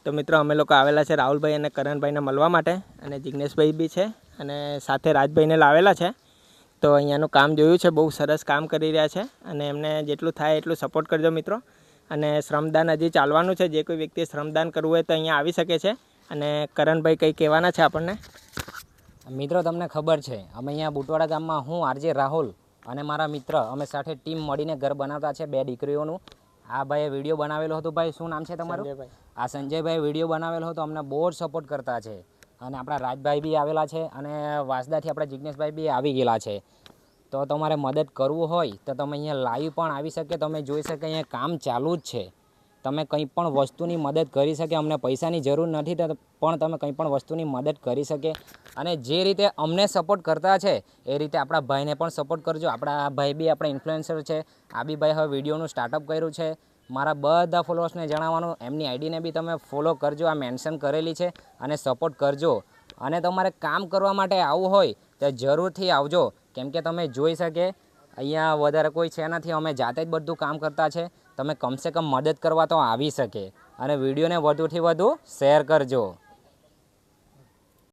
તો મિત્રો અમે લોકો આવેલા છે રાહુલભાઈ અને કરણભાઈને મળવા માટે, અને જિગ્નેશભાઈ બી છે, અને સાથે રાજભાઈને લાવેલા છે. તો અહીંયાનું કામ જોયું છે, બહુ સરસ કામ કરી રહ્યા છે, અને એમને જેટલું થાય એટલું સપોર્ટ કરજો મિત્રો. અને શ્રમદાન હજી ચાલવાનું છે, જે કોઈ વ્યક્તિએ શ્રમદાન કરવું હોય તો અહીંયા આવી શકે છે. અને કરણભાઈ કંઈ કહેવાના છે આપણને. મિત્રો તમને ખબર છે, અમે અહીંયા બુટવાડા ગામમાં હું આરજે રાહુલ અને મારા મિત્ર અમે સાથે ટીમ મળીને ઘર બનાવતા છે 2 દીકરીઓનું. આ ભાઈએ વિડીયો બનાવેલો હતો. ભાઈ શું નામ છે તમારું? સંજયભાઈ. આ સંજયભાઈ વિડીયો બનાવેલો હતો, અમને બહુ જ સપોર્ટ કરતા છે. અને આપણા રાજભાઈ બી આવેલા છે, અને વાસદાથી આપણા જિગ્નેશભાઈ બી આવી ગયેલા છે. તો તમારે મદદ કરવું હોય તો તમે અહીંયા લાઈવ પણ આવી શકે, તમે જોઈ શકે અહીંયા કામ ચાલુ જ છે. તમે કંઈ પણ વસ્તુની મદદ કરી શકે, અમને પૈસાની જરૂર નથી પણ તમે કંઈ પણ વસ્તુની મદદ કરી શકે. અને જે રીતે અમને સપોર્ટ કરતા છે એ રીતે આપણા ભાઈને પણ સપોર્ટ કરજો. આપણા ભાઈ બી આપણા ઇન્ફ્લુએન્સર છે. આ બી ભાઈ હવે વિડીયોનું સ્ટાર્ટઅપ કર્યું છે. મારા બધા ફોલોઅર્સને જણાવવાનું, એમની આઈડીને બી તમે ફોલો કરજો, આ મેન્શન કરેલી છે, અને સપોર્ટ કરજો. અને તમારે કામ કરવા માટે આવવું હોય તો જરૂરથી આવજો, કેમ કે તમે જોઈ શકે અહીંયા વધારે કોઈ છે નથી, અમે જાતે જ બધું કામ કરતા છે. તમે કમસે કમ મદદ કરવા તો આવી શકે, અને વિડીયોને વધુથી વધુ શેર કરજો.